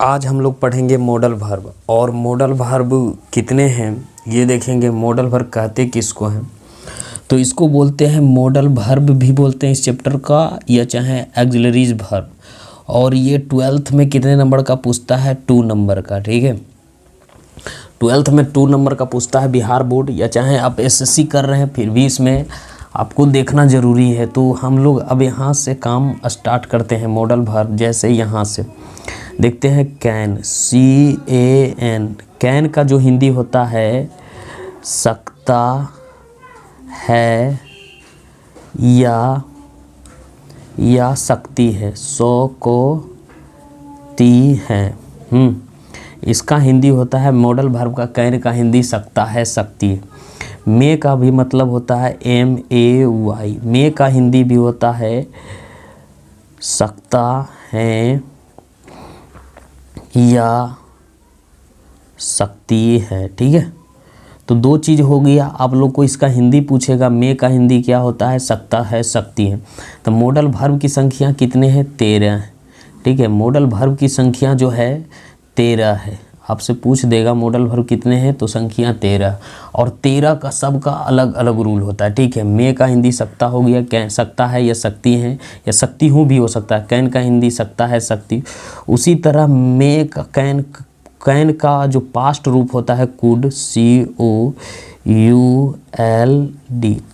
आज हम लोग पढ़ेंगे मॉडल वर्ब। और मॉडल वर्ब कितने हैं ये देखेंगे। मॉडल वर्ब कहते किसको हैं, तो इसको बोलते हैं मॉडल वर्ब भी बोलते हैं इस चैप्टर का, या चाहे ऑक्सिलरीज वर्ब। और ये 12th में कितने नंबर का पूछता है, 2 नंबर का। ठीक है, 12th में 2 नंबर का पूछता है बिहार बोर्ड, या चाहे आप एसएससी कर रहे हैं फिर भी इसमें आपको देखना ज़रूरी है। तो हम लोग अब यहाँ से काम स्टार्ट करते हैं मॉडल वर्ब। जैसे यहाँ से देखते हैं कैन, CAN, कैन का जो हिंदी होता है सकता है या सकती है, सो को ती है। इसका हिंदी होता है मॉडल वर्ब का कैन का हिंदी सकता है सकती है। मे का भी मतलब होता है MAY, मे का हिंदी भी होता है सकता है या सकती है। ठीक है, तो 2 चीज़ हो गया। आप लोग को इसका हिंदी पूछेगा, मे का हिंदी क्या होता है, सकता है सकती है। तो मॉडल वर्ब की संख्या कितने हैं, 13 है। ठीक है, मॉडल वर्ब की संख्या जो है 13 है। आपसे पूछ देगा मॉडल वर्ब कितने हैं, तो संख्या 13। और 13 का सबका अलग अलग रूल होता है। ठीक है, मे का हिंदी सकता हो गया, कैन सकता है या सकती हैं, या सकती हूँ भी हो सकता है। कैन का हिंदी सकता है सकती। उसी तरह मे का कैन का जो पास्ट रूप होता है कुड, COULD।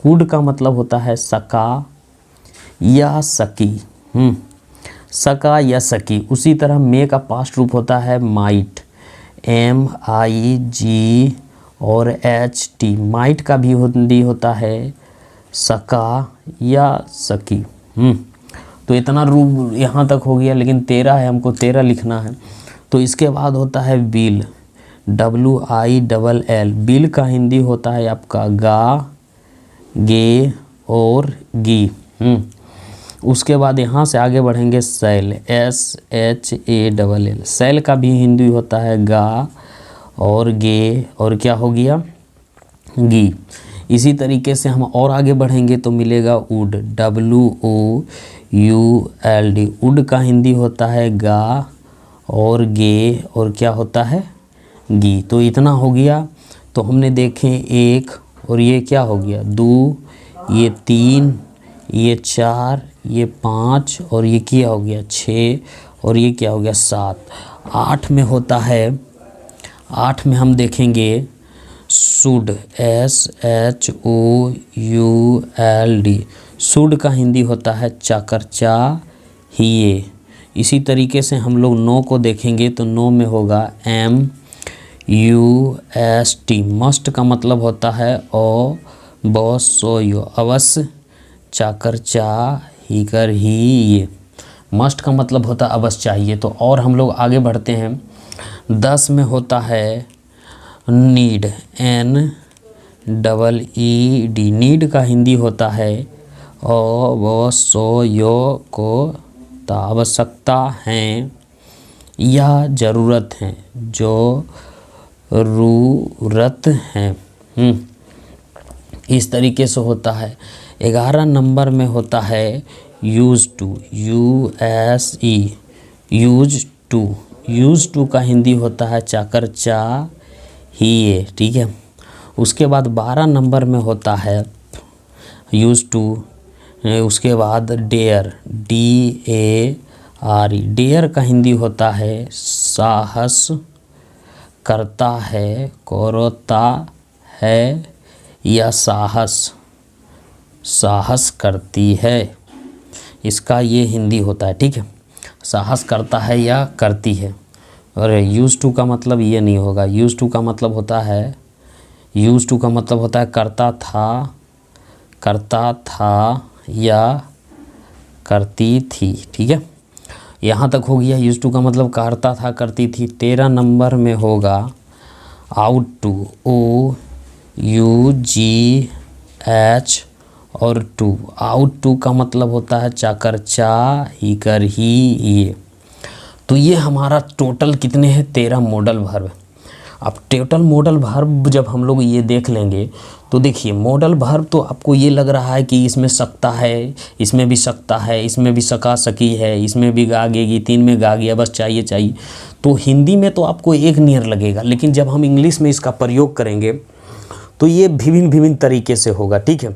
कुड का मतलब होता है सका या सकी, सका या सकी। उसी तरह मे का पास्ट रूप होता है माइट, MIG और HT। माइट का भी हिंदी होता है सका या सकी। तो इतना रूप यहाँ तक हो गया, लेकिन 13 है, हमको 13 लिखना है। तो इसके बाद होता है बिल, WILL। बिल का हिंदी होता है आपका गा, गे और गी। उसके बाद यहाँ से आगे बढ़ेंगे सैल, SHALL। सैल का भी हिंदी होता है गा और गे और क्या हो गया, गी। इसी तरीके से हम और आगे बढ़ेंगे तो मिलेगा वुड, WOULD। वुड का हिंदी होता है गा और गे और क्या होता है, गी। तो इतना हो गया। तो हमने देखें 1 और ये क्या हो गया 2, ये 3, ये 4, ये 5 और ये क्या हो गया 6 और ये क्या हो गया 7। 8 में होता है, 8 में हम देखेंगे शुड, SHOULD। शुड का हिंदी होता है चाकर, चाहिए। इसी तरीके से हम लोग 9 को देखेंगे तो 9 में होगा MUST। मस्ट का मतलब होता है अवश्य, अवश्य, चाकर, ही कर ही ये। मस्ट का मतलब होता है अवश्य चाहिए। तो और हम लोग आगे बढ़ते हैं। 10 में होता है नीड, NEED। नीड का हिंदी होता है अवश्य को, आवश्यकता है या ज़रूरत है, ज़रूरत है। इस तरीके से होता है। 11 नंबर में होता है use to, USE, use to. Use to का हिंदी होता है चाकर, चाहिए। ठीक है, उसके बाद 12 नंबर में होता है यूज टू। उसके बाद डेयर, DARE। डेयर का हिंदी होता है साहस करता है, करता है या साहस करती है। इसका ये हिंदी होता है। ठीक है, साहस करता है या करती है। और यूज टू का मतलब ये नहीं होगा। यूज टू का मतलब होता है, यूज टू का मतलब होता है करता था या करती थी। ठीक है, यहाँ तक हो गया। यूज टू का मतलब करता था, करती थी। 13 नंबर में होगा आउट टू, OUGH और टू। आउट टू का मतलब होता है चाकर, ही कर ही ये। तो ये हमारा टोटल कितने हैं 13 मॉडल वर्ब। अब टोटल मॉडल वर्ब जब हम लोग ये देख लेंगे तो देखिए मॉडल वर्ब तो आपको ये लग रहा है कि इसमें सकता है, इसमें भी सकता है, इसमें भी सका सकी है, इसमें भी गा गेगी, तीन में गा गया, बस चाहिए चाहिए। तो हिंदी में तो आपको एक नियर लगेगा, लेकिन जब हम इंग्लिश में इसका प्रयोग करेंगे तो ये विभिन्न विभिन्न तरीके से होगा। ठीक है,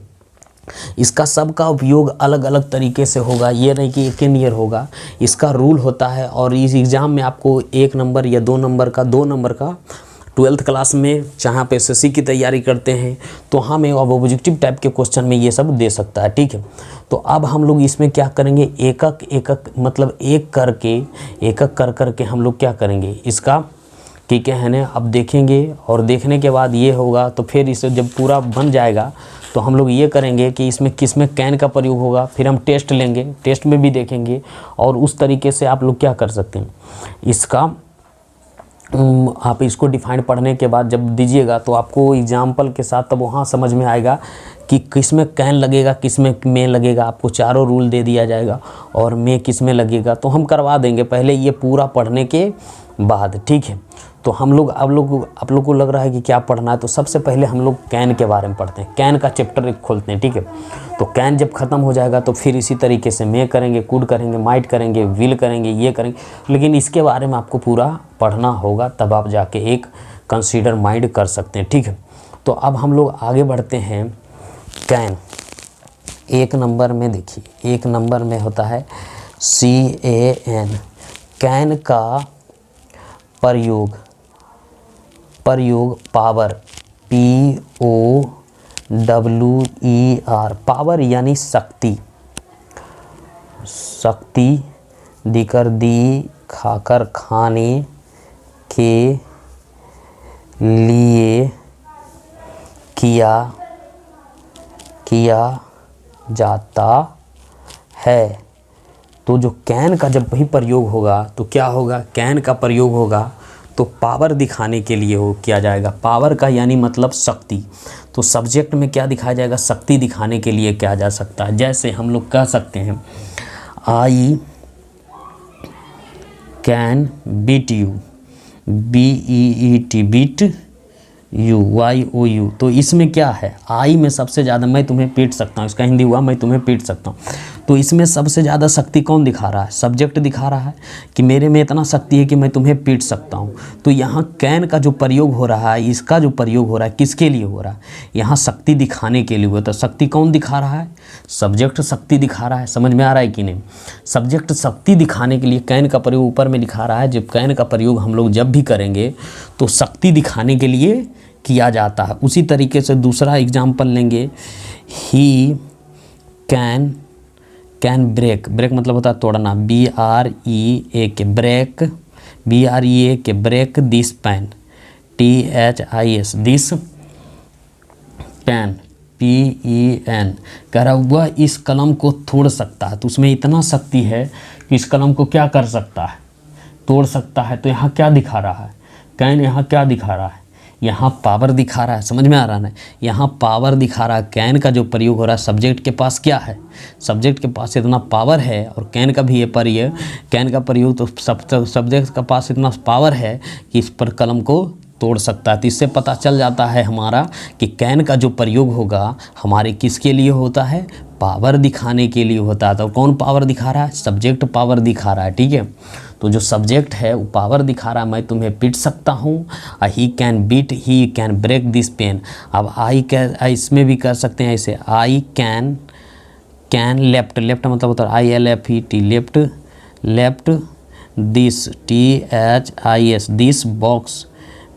इसका सबका उपयोग अलग अलग तरीके से होगा, ये नहीं कि एक ही नियर होगा। इसका रूल होता है और इस एग्ज़ाम में आपको 1 नंबर या 2 नंबर का 12th क्लास में जहाँ पे एसएससी की तैयारी करते हैं तो हमें अब ऑब्जेक्टिव टाइप के क्वेश्चन में ये सब दे सकता है। ठीक है, तो अब हम लोग इसमें क्या करेंगे, एक मतलब एक करके हम लोग क्या करेंगे इसका, ठीक है ना। अब देखेंगे और देखने के बाद ये होगा तो फिर इसे जब पूरा बन जाएगा तो हम लोग ये करेंगे कि इसमें किस में कैन का प्रयोग होगा, फिर हम टेस्ट लेंगे, टेस्ट में भी देखेंगे और उस तरीके से आप लोग क्या कर सकते हैं इसका, आप इसको डिफाइन पढ़ने के बाद जब दीजिएगा तो आपको एग्जाम्पल के साथ तब वहाँ समझ में आएगा कि किस में कैन लगेगा, किस में लगेगा। आपको चारों रूल दे दिया जाएगा और में किस में लगेगा तो हम करवा देंगे पहले ये पूरा पढ़ने के बाद। ठीक है, तो हम लोग आप लोग को लग रहा है कि क्या पढ़ना है, तो सबसे पहले हम लोग कैन के बारे में पढ़ते हैं। कैन का चैप्टर एक खोलते हैं। ठीक है, तो कैन जब ख़त्म हो जाएगा तो फिर इसी तरीके से मे करेंगे, कुड करेंगे, माइट करेंगे, विल करेंगे, ये करेंगे, लेकिन इसके बारे में आपको पूरा पढ़ना होगा तब आप जाके एक कंसीडर माइंड कर सकते हैं। ठीक है, तो अब हम लोग आगे बढ़ते हैं। कैन 1 नंबर में देखिए, 1 नंबर में होता है CAN। कैन का प्रयोग पावर POWER, पावर यानी शक्ति, दिकर दी खाकर खाने के लिए किया जाता है। तो जो कैन का जब भी प्रयोग होगा तो क्या होगा, कैन का प्रयोग होगा तो पावर दिखाने के लिए किया जाएगा। पावर का यानी मतलब शक्ति, तो सब्जेक्ट में क्या दिखाया जाएगा, शक्ति दिखाने के लिए क्या जा सकता है। जैसे हम लोग कह सकते हैं I can beat you, BEET, beat you, YOU। तो इसमें क्या है, आई में सबसे ज़्यादा मैं तुम्हें पीट सकता हूँ, इसका हिंदी हुआ मैं तुम्हें पीट सकता हूँ। तो इसमें सबसे ज़्यादा शक्ति कौन दिखा रहा है, सब्जेक्ट दिखा रहा है कि मेरे में इतना शक्ति है कि मैं तुम्हें पीट सकता हूँ। तो यहाँ कैन का जो प्रयोग हो रहा है, इसका जो प्रयोग हो रहा है किसके लिए हो रहा है, यहाँ शक्ति दिखाने के लिए हुआ। तो शक्ति कौन दिखा रहा है, सब्जेक्ट शक्ति दिखा रहा है। समझ में आ रहा है कि नहीं, सब्जेक्ट शक्ति दिखाने के लिए कैन का प्रयोग ऊपर में दिखा रहा है। जब कैन का प्रयोग हम लोग जब भी करेंगे तो शक्ति दिखाने के लिए किया जाता है। उसी तरीके से दूसरा एग्जाम्पल लेंगे, ही कैन ब्रेक, ब्रेक मतलब होता है तोड़ना, BREAK, break, BREAK, break this pen, THIS, this pen, PEN। कह रहा वह इस कलम को तोड़ सकता है। तो उसमें इतना शक्ति है कि इस कलम को क्या कर सकता है, तोड़ सकता है। तो यहाँ क्या दिखा रहा है, कैन यहाँ क्या दिखा रहा है, यहाँ पावर दिखा रहा है। समझ में आ रहा है ना, यहाँ पावर दिखा रहा है। कैन का जो प्रयोग हो रहा है, सब्जेक्ट के पास क्या है, सब्जेक्ट के पास इतना पावर है, और कैन का भी ये कैन का प्रयोग तो सब्जेक्ट के पास इतना पावर है कि इस पर कलम को तोड़ सकता है। तो इससे पता चल जाता है हमारा कि कैन का जो प्रयोग होगा हमारे किसके लिए होता है, पावर दिखाने के लिए होता है। तो कौन पावर दिखा रहा है, सब्जेक्ट पावर दिखा रहा है। ठीक है, तो जो सब्जेक्ट है वो पावर दिखा रहा है, मैं तुम्हें पीट सकता हूँ। He can beat, he can break this pen. अब इसमें भी कर सकते हैं ऐसे, आई कैन लेफ्ट मतलब होता है ILFT, left this THIS, this box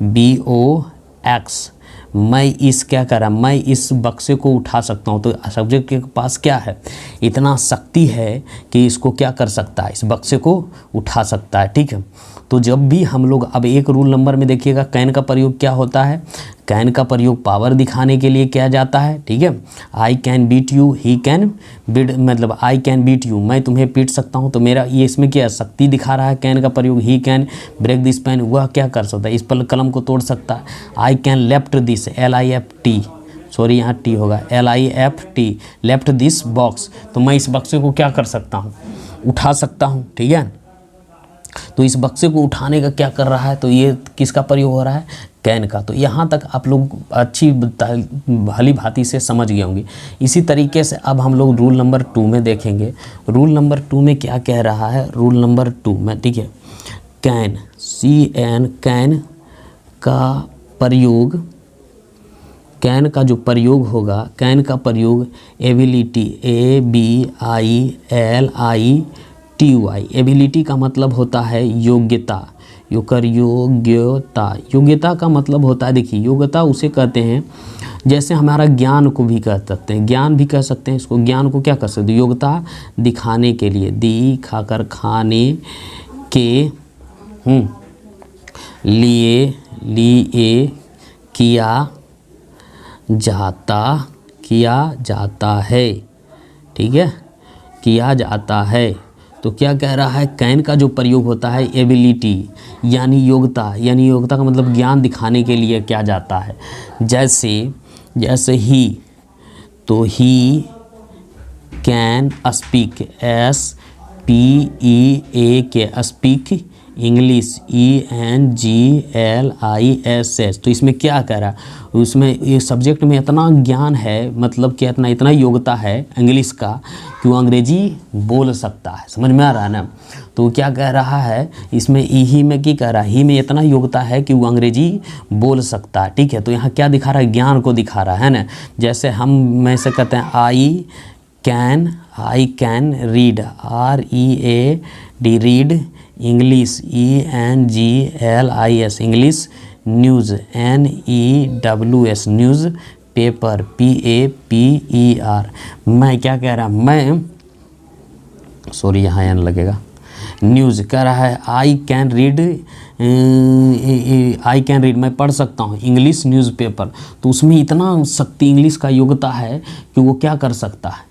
BOX। मैं इस क्या कर रहा, मैं इस बक्से को उठा सकता हूँ। तो सब्जेक्ट के पास क्या है, इतना शक्ति है कि इसको क्या कर सकता है, इस बक्से को उठा सकता है। ठीक है, तो जब भी हम लोग अब एक रूल नंबर में देखिएगा, कैन का प्रयोग क्या होता है, कैन का प्रयोग पावर दिखाने के लिए किया जाता है। ठीक है, I can beat you, he can beat, मतलब आई कैन बीट यू, मैं तुम्हें पीट सकता हूँ। तो मेरा ये इसमें क्या शक्ति दिखा रहा है कैन का प्रयोग। He can break this pen, वह क्या कर सकता है, इस पर कलम को तोड़ सकता है। I can left this, LIFT, sorry यहाँ T होगा, LIFT, लेफ्ट दिस बॉक्स। तो मैं इस बक्से को क्या कर सकता हूँ, उठा सकता हूँ। ठीक है, तो इस बक्से को उठाने का क्या कर रहा है, तो ये किसका प्रयोग हो रहा है, कैन का। तो यहाँ तक आप लोग अच्छी भली भांति से समझ गए होंगे। इसी तरीके से अब हम लोग रूल नंबर 2 में देखेंगे। रूल नंबर 2 में क्या कह रहा है, रूल नंबर 2 में, ठीक है, कैन, CN, कैन का प्रयोग, कैन का जो प्रयोग होगा, कैन का प्रयोग एबिलिटी, ABILITY, एबिलिटी का मतलब होता है योग्यता, योग्यता, योग्यता का मतलब होता है, देखिए योग्यता उसे कहते हैं जैसे हमारा ज्ञान को भी कह सकते हैं, ज्ञान भी कह सकते हैं इसको, ज्ञान को क्या कर सकते हैं, योग्यता दिखाने के लिए, दिखाकर खाने के लिए किया जाता है, ठीक है, किया जाता है। तो क्या कह रहा है, कैन का जो प्रयोग होता है एबिलिटी यानी योग्यता, यानी योग्यता का मतलब ज्ञान दिखाने के लिए किया जाता है। जैसे ही, तो he can speak, SPEAK, speak English, ENGLISH। तो इसमें क्या कह रहा है, उसमें ये सब्जेक्ट में इतना ज्ञान है, मतलब कि इतना योग्यता है इंग्लिश का कि वो अंग्रेजी बोल सकता है। समझ में आ रहा है ना। तो क्या कह रहा है इसमें, ही में क्या कह रहा है, ही में इतना योग्यता है कि वो अंग्रेजी बोल सकता है, ठीक है। तो यहाँ क्या दिखा रहा है, ज्ञान को दिखा रहा है ना। जैसे हम ऐसे कहते हैं I can read, READ, read English, ENGLIS, English, news, NEWS, news paper, PAPER। मैं क्या कह रहा, मैं सॉरी यहाँ एन लगेगा, न्यूज़ कह रहा है, आई कैन रीड, मैं पढ़ सकता हूँ इंग्लिश न्यूज़पेपर। तो उसमें इतना शक्ति इंग्लिश का योग्यता है कि वो क्या कर सकता है,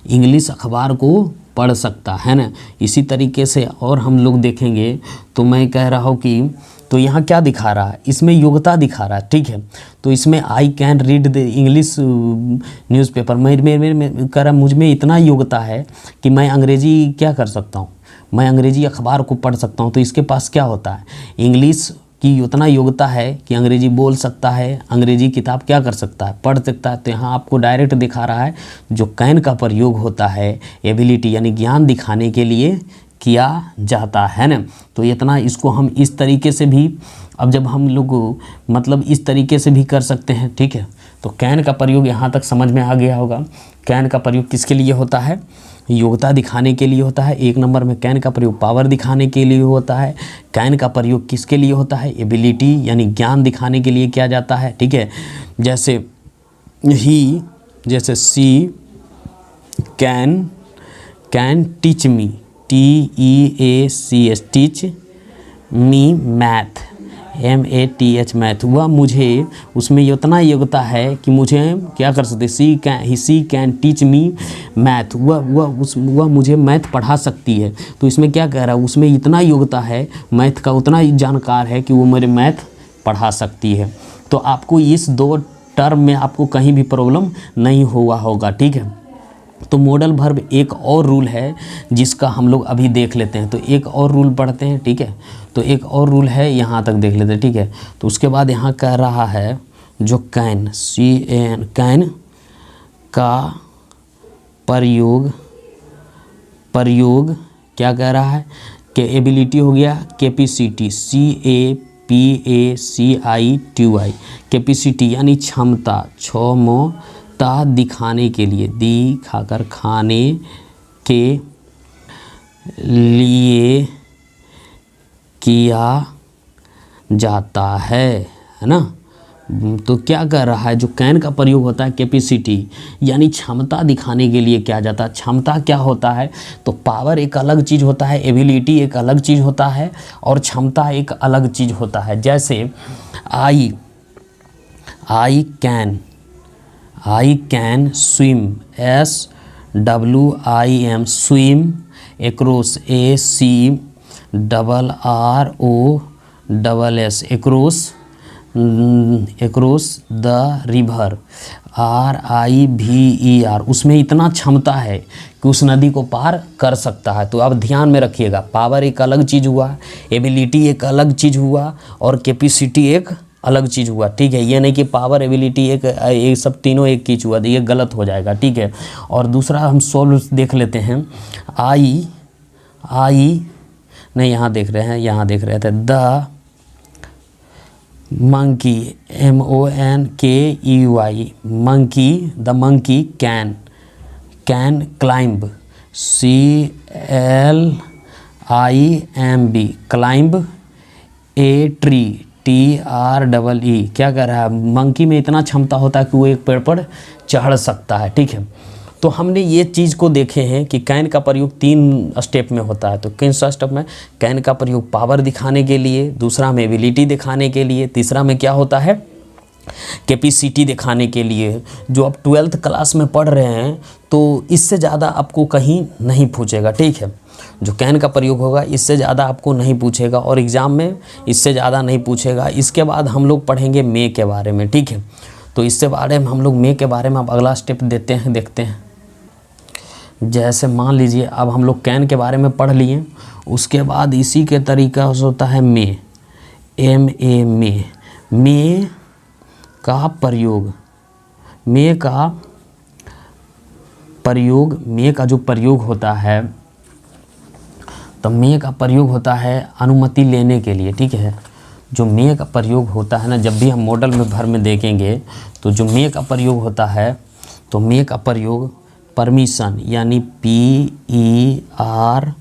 इंग्लिश अखबार को पढ़ सकता है ना। इसी तरीके से और हम लोग देखेंगे, तो मैं कह रहा हूँ कि, तो यहाँ क्या दिखा रहा है, इसमें योग्यता दिखा रहा है, ठीक है। तो इसमें I can read the English newspaper, मैं कह रहा मुझ में इतना योग्यता है कि मैं अंग्रेजी क्या कर सकता हूँ, मैं अंग्रेजी अखबार को पढ़ सकता हूँ। तो इसके पास क्या होता है, इंग्लिश की उतना योग्यता है कि अंग्रेजी बोल सकता है, अंग्रेजी किताब क्या कर सकता है, पढ़ सकता है। तो यहाँ आपको डायरेक्ट दिखा रहा है जो कैन का प्रयोग होता है एबिलिटी यानी ज्ञान दिखाने के लिए किया जाता है ना। तो इतना इसको हम इस तरीके से भी, अब जब हम लोग मतलब इस तरीके से भी कर सकते हैं, ठीक है। तो कैन का प्रयोग यहाँ तक समझ में आ गया होगा। कैन का प्रयोग किसके लिए होता है, योग्यता दिखाने के लिए होता है। 1 नंबर में कैन का प्रयोग पावर दिखाने के लिए होता है। कैन का प्रयोग किसके लिए होता है, एबिलिटी यानी ज्ञान दिखाने के लिए किया जाता है, ठीक है। जैसे ही, जैसे she can teach me, TEACH, teach me math, MATH, math. वह मुझे, उसमें इतना योग्यता है कि मुझे क्या कर सकते, सी कैन टीच मी मैथ, वह मुझे मैथ पढ़ा सकती है। तो इसमें क्या कह रहा है, उसमें इतना योग्यता है, मैथ का उतना जानकार है कि वो मेरे मैथ पढ़ा सकती है। तो आपको इस 2 टर्म में आपको कहीं भी प्रॉब्लम नहीं हुआ होगा, ठीक है। तो मॉडल वर्ब एक और रूल है जिसका हम लोग अभी देख लेते हैं। तो एक और रूल पढ़ते हैं, ठीक है। तो एक और रूल है, यहाँ तक देख लेते हैं, ठीक है। तो उसके बाद यहाँ कह रहा है जो कैन, CAN, कैन का प्रयोग क्या कह रहा है, कि एबिलिटी हो गया, कैपेसिटी, CAPACITY, कैपेसिटी यानी क्षमता, क्षमता दिखाने के लिए, दिखाकर खाने के लिए किया जाता है ना। तो क्या कर रहा है, जो कैन का प्रयोग होता है कैपेसिटी यानी क्षमता दिखाने के लिए किया जाता है। क्षमता क्या होता है, तो पावर एक अलग चीज़ होता है, एबिलिटी एक अलग चीज़ होता है और क्षमता एक अलग चीज़ होता है। जैसे I can swim, SWIM, swim across, ACRROSS, across across the river, RIVER, उसमें इतना क्षमता है कि उस नदी को पार कर सकता है। तो अब ध्यान में रखिएगा, पावर एक अलग चीज़ हुआ, एबिलिटी एक अलग चीज़ हुआ और कैपेसिटी एक अलग चीज़ हुआ, ठीक है। ये नहीं कि पावर एबिलिटी एक ये सब तीनों एक चीज़ हुआ, ये गलत हो जाएगा, ठीक है। और दूसरा हम सोल्व देख लेते हैं, आई नहीं, यहाँ देख रहे हैं, यहाँ देख रहे थे, the monkey, MONKEY, monkey, the monkey can climb, CLIMB, climb a tree, TREE। क्या कह रहा है, मंकी में इतना क्षमता होता है कि वो एक पेड़ पर चढ़ सकता है, ठीक है। तो हमने ये चीज़ को देखे हैं कि कैन का प्रयोग 3 स्टेप में होता है। तो किन स्टेप में? कैन का प्रयोग पावर दिखाने के लिए, दूसरा में एबिलिटी दिखाने के लिए, तीसरा में क्या होता है, कैपेसिटी दिखाने के लिए। जो आप 12th क्लास में पढ़ रहे हैं तो इससे ज़्यादा आपको कहीं नहीं पूछेगा, ठीक है। जो कैन का प्रयोग होगा इससे ज़्यादा आपको नहीं पूछेगा और एग्ज़ाम में इससे ज़्यादा नहीं पूछेगा। इसके बाद हम लोग पढ़ेंगे मे के बारे में, ठीक है। तो इससे बारे में हम लोग मे के बारे में अब अगला स्टेप देते हैं, देखते हैं। जैसे मान लीजिए अब हम लोग कैन के बारे में पढ़ लिए, उसके बाद इसी के तरीका से होता है मे, MA, मे का प्रयोग, मे का जो प्रयोग होता है, तो मे का प्रयोग होता है अनुमति लेने के लिए, ठीक है। जो मे का प्रयोग होता है ना, जब भी हम मॉडल में भर में देखेंगे तो जो मे का प्रयोग होता है, तो मे का प्रयोग परमिशन यानी PER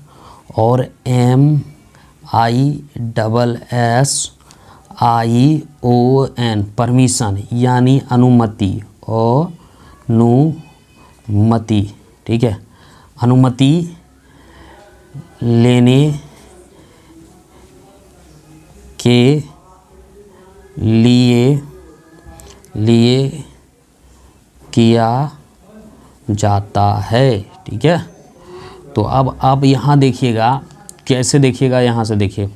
और MISSION, परमिशन यानी अनुमति, अनुमति, ठीक है। अनुमति लेने के लिए किया जाता है, ठीक है। तो अब आप यहाँ देखिएगा, कैसे देखिएगा, यहाँ से देखिए।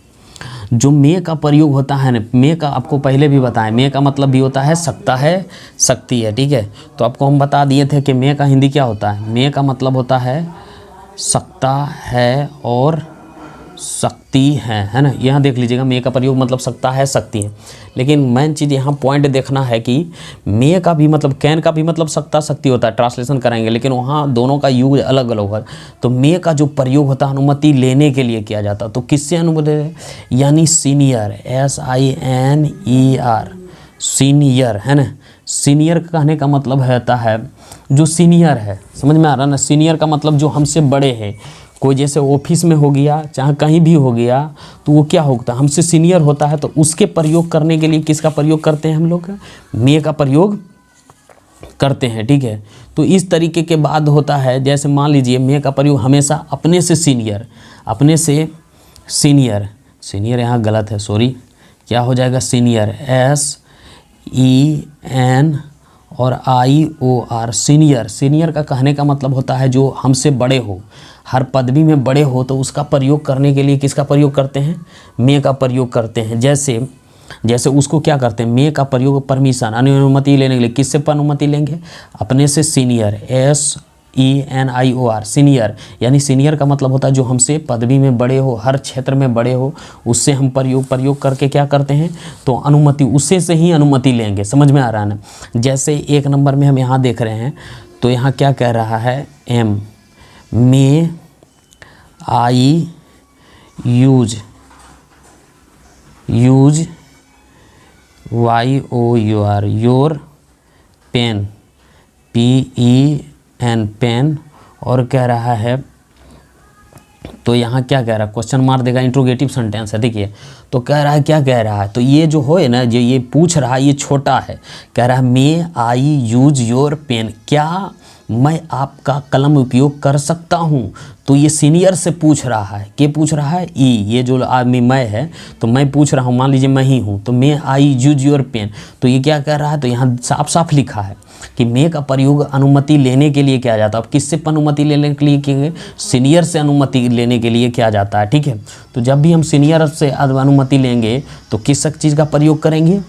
जो मे का प्रयोग होता है ना, मे का आपको पहले भी बताएं, मे का मतलब भी होता है सकता है, शक्ति है, ठीक है। तो आपको हम बता दिए थे कि मे का हिंदी क्या होता है। मे का मतलब होता है सकता है और शक्ति है ना। यहाँ देख लीजिएगा, मे का प्रयोग मतलब सकता है, शक्ति है। लेकिन मेन चीज़ यहाँ पॉइंट देखना है कि मे का भी मतलब, कैन का भी मतलब सकता शक्ति होता है, ट्रांसलेशन कराएंगे, लेकिन वहाँ दोनों का यूज अलग अलग होगा। तो मे का जो प्रयोग होता है अनुमति लेने के लिए किया जाता है। तो किससे अनुमति, यानी सीनियर, SINER, सीनियर है ना। सीनियर कहने का मतलब होता है जो सीनियर है, समझ में आ रहा है ना। सीनियर का मतलब जो हमसे बड़े हैं। कोई जैसे ऑफिस में हो गया, चाहे कहीं भी हो गया, तो वो क्या होता है, हमसे सीनियर होता है। तो उसके प्रयोग करने के लिए किसका प्रयोग करते हैं हम लोग, मे का प्रयोग करते हैं, ठीक है। तो इस तरीके के बाद होता है, जैसे मान लीजिए मे का प्रयोग हमेशा अपने से सीनियर, अपने से सीनियर, सीनियर यहाँ गलत है, सॉरी, क्या हो जाएगा, सीनियर, SEN और IOR, सीनियर। सीनियर का कहने का मतलब होता है जो हमसे बड़े हो, हर पदवी में बड़े हो, तो उसका प्रयोग करने के लिए किसका प्रयोग करते हैं, मे का प्रयोग करते हैं। जैसे उसको क्या करते हैं, मे का प्रयोग परमिशन, अनुमति लेने के लिए, किससे अनुमति लेंगे, अपने से सीनियर, SENIOR, सीनियर। यानी सीनियर का मतलब होता है जो हमसे पदवी में बड़े हो, हर क्षेत्र में बड़े हो, उससे हम प्रयोग करके क्या करते हैं, तो अनुमति, उससे से ही अनुमति लेंगे। समझ में आ रहा है ना। जैसे 1 नंबर में हम यहाँ देख रहे हैं, तो यहाँ क्या कह रहा है, M, may I use YOUR, your pen, PEN, pen. और कह रहा है, तो यहाँ क्या कह रहा है, क्वेश्चन मार्क देगा, इंट्रोगेटिव सेंटेंस है, देखिए। तो कह रहा है, क्या कह रहा है, तो ये जो हो ना, जो ये पूछ रहा है, ये छोटा है। कह रहा है मे आई यूज योर पेन, क्या मैं आपका कलम उपयोग कर सकता हूँ। तो ये सीनियर से पूछ रहा है, क्या पूछ रहा है, ये जो आदमी मैं है, तो मैं पूछ रहा हूँ, मान लीजिए मैं ही हूँ, तो मे आई यूज योर पेन। तो ये क्या कर रहा है, तो यहाँ साफ साफ लिखा है कि मे का प्रयोग अनुमति लेने के लिए किया जाता है। अब किससे अनुमति लेने के लिए किए, सीनियर से अनुमति लेने के लिए किया जाता है, ठीक है। तो जब भी हम सीनियर से अनुमति लेंगे तो किस चीज़ का प्रयोग करेंगे,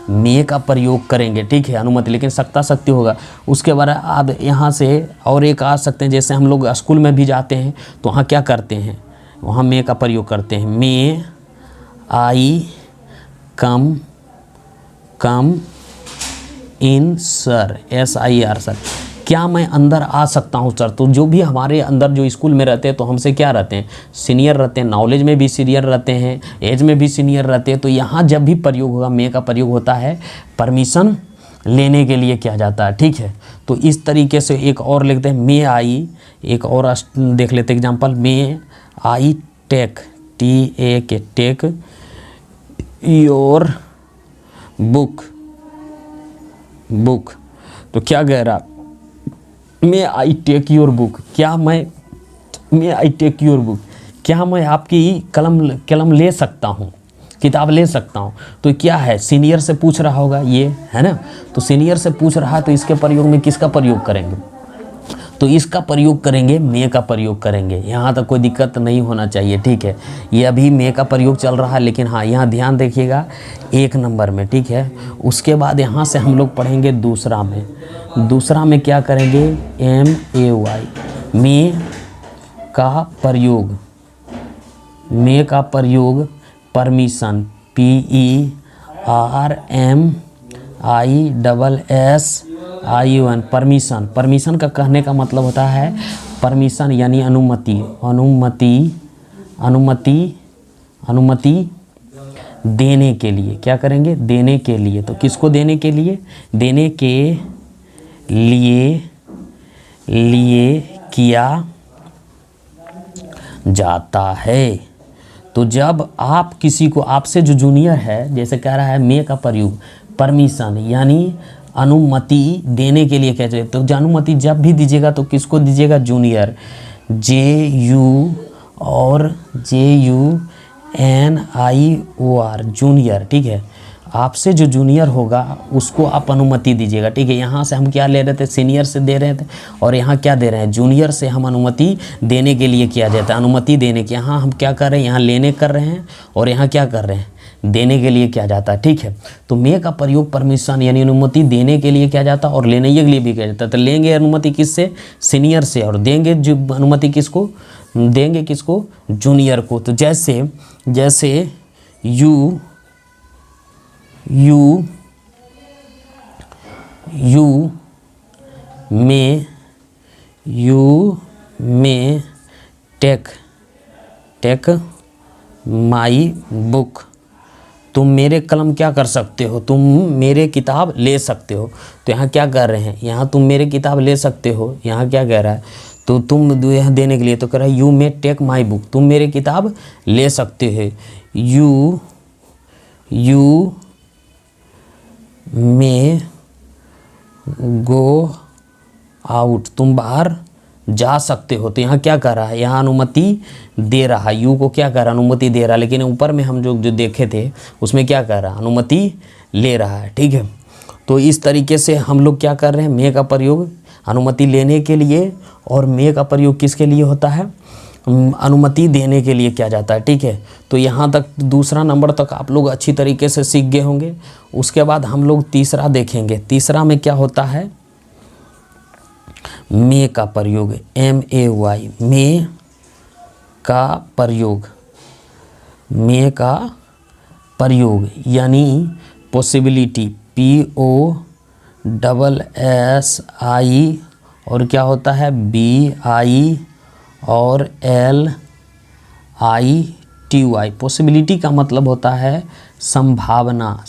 मे का प्रयोग करेंगे, ठीक है, अनुमति, लेकिन सकता शक्ति होगा। उसके बाद अब यहाँ से और एक आ सकते हैं, जैसे हम लोग स्कूल में भी जाते हैं तो वहाँ क्या करते हैं, वहाँ मे का प्रयोग करते हैं। मे आई कम इन सर, SIR सर, क्या मैं अंदर आ सकता हूँ सर। तो जो भी हमारे अंदर जो स्कूल में रहते हैं तो हमसे क्या रहते हैं, सीनियर रहते हैं, नॉलेज में भी सीनियर रहते हैं, एज में भी सीनियर रहते हैं। तो यहाँ जब भी प्रयोग होगा मे का प्रयोग होता है परमिशन लेने के लिए किया जाता है, ठीक है। तो इस तरीके से एक और लिखते हैं, मे आई, एक और देख लेते हैं example, may I take, TAK, take your book, तो क्या कह रहा, may I take your book, क्या मैं, may I take your book, क्या मैं आपकी कलम ले सकता हूँ, किताब ले सकता हूँ। तो क्या है, सीनियर से पूछ रहा होगा ये, है ना। तो सीनियर से पूछ रहा है तो इसके प्रयोग में किसका प्रयोग करेंगे, तो इसका प्रयोग करेंगे, मे का प्रयोग करेंगे। यहाँ तक कोई दिक्कत नहीं होना चाहिए, ठीक है। ये अभी मे का प्रयोग चल रहा है, लेकिन हाँ यहाँ ध्यान देखिएगा 1 नंबर में, ठीक है। उसके बाद यहाँ से हम लोग पढ़ेंगे दूसरा में क्या करेंगे, MAY, मे का प्रयोग, परमिशन, PERMISSION, परमिशन का कहने का मतलब होता है परमिशन यानी अनुमति देने के लिए, क्या करेंगे, देने के लिए। तो किसको देने के लिए, देने के लिए किया जाता है। तो जब आप किसी को, आपसे जो जूनियर है, जैसे कह रहा है मे का प्रयोग, परमिशन यानी अनुमति देने के लिए क्या चाहिए, तो अनुमति जब भी दीजिएगा तो किसको दीजिएगा, जूनियर, JU और JUNIOR, जूनियर, ठीक है। आपसे जो जूनियर होगा उसको आप अनुमति दीजिएगा, ठीक है। यहाँ से हम क्या ले रहे थे, सीनियर से दे रहे थे, और यहाँ क्या दे रहे हैं, जूनियर से हम अनुमति देने के लिए किया जाता है, अनुमति देने के। यहाँ हम क्या कर रहे हैं, यहाँ लेने कर रहे हैं, और यहाँ क्या कर रहे हैं, देने के लिए किया जाता है, ठीक है। तो मे का प्रयोग परमिशन यानी अनुमति देने के लिए किया जाता है और लेने के लिए भी किया जाता है। तो लेंगे अनुमति किससे, सीनियर से, और देंगे जो अनुमति किसको देंगे, किसको, जूनियर को। तो जैसे you may take my book, तुम मेरे कलम क्या कर सकते हो, तुम मेरे किताब ले सकते हो। तो यहाँ क्या कर रहे हैं, यहाँ तुम मेरे किताब ले सकते हो, यहाँ क्या कह रहा है, तो तुम यहाँ देने के लिए तो कह रहा है you may take my book, तुम मेरे किताब ले सकते हो। यू मे गो आउट, तुम बाहर जा सकते हो। तो यहाँ क्या कर रहा है, यहाँ अनुमति दे रहा है, यू को क्या कर रहा है, अनुमति दे रहा है। लेकिन ऊपर में हम जो देखे थे उसमें क्या कर रहा है, अनुमति ले रहा है, ठीक है। तो इस तरीके से हम लोग क्या कर रहे हैं, मे का प्रयोग अनुमति लेने के लिए, और मे का प्रयोग किसके लिए होता है, अनुमति देने के लिए किया जाता है, ठीक है। तो यहाँ तक दूसरा नंबर तक आप लोग अच्छी तरीके से सीख गए होंगे। उसके बाद हम लोग तीसरा देखेंगे। तीसरा में क्या होता है, मे का प्रयोग, MAY, मे का प्रयोग यानी पॉसिबिलिटी, POSSI, और क्या होता है, BI और LITY। पॉसिबिलिटी का मतलब होता है संभावना,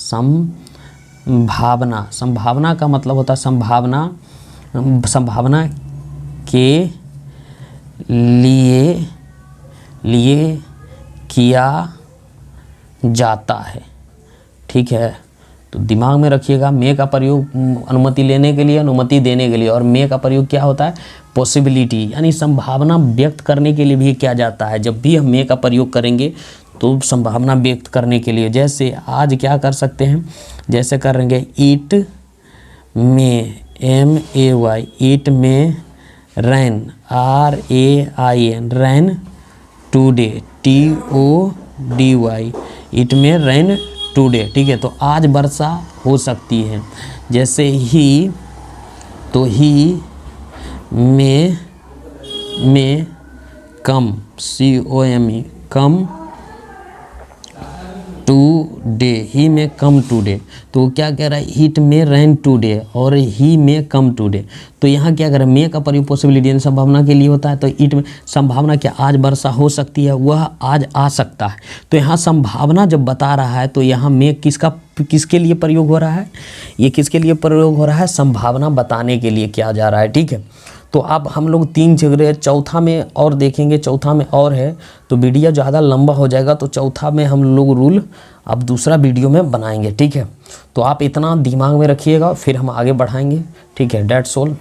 संभावना का मतलब होता है संभावना के लिए किया जाता है, ठीक है। तो दिमाग में रखिएगा, मे का प्रयोग अनुमति लेने के लिए, अनुमति देने के लिए, और मे का प्रयोग क्या होता है, पॉसिबिलिटी यानी संभावना व्यक्त करने के लिए भी किया जाता है। जब भी हम मे का प्रयोग करेंगे तो संभावना व्यक्त करने के लिए, जैसे आज क्या कर सकते हैं, जैसे करेंगे it may, MAY, it may rain, RAIN, rain today, TODY, it may rain today, ठीक है। तो आज वर्षा हो सकती है, जैसे ही, तो ही में कम, COME, कम टुडे, ही में कम टुडे। तो क्या कह रहा है, इट में रेन टुडे और ही में कम टुडे। तो यहाँ क्या कर रहा है, मे का प्रयोग पॉसिबिलिटी यानी संभावना के लिए होता है। तो इट में संभावना क्या, आज वर्षा हो सकती है, वह आज आ सकता है। तो यहाँ संभावना जब बता रहा है तो यहाँ मे किसके लिए प्रयोग हो रहा है, ये किसके लिए प्रयोग हो रहा है, संभावना बताने के लिए किया जा रहा है, ठीक है। तो अब हम लोग 3 जगह, चौथा में और देखेंगे, चौथा में और है तो वीडियो ज़्यादा लंबा हो जाएगा, तो चौथा में हम लोग रूल अब दूसरा वीडियो में बनाएंगे, ठीक है। तो आप इतना दिमाग में रखिएगा, फिर हम आगे बढ़ाएंगे, ठीक है। That's all.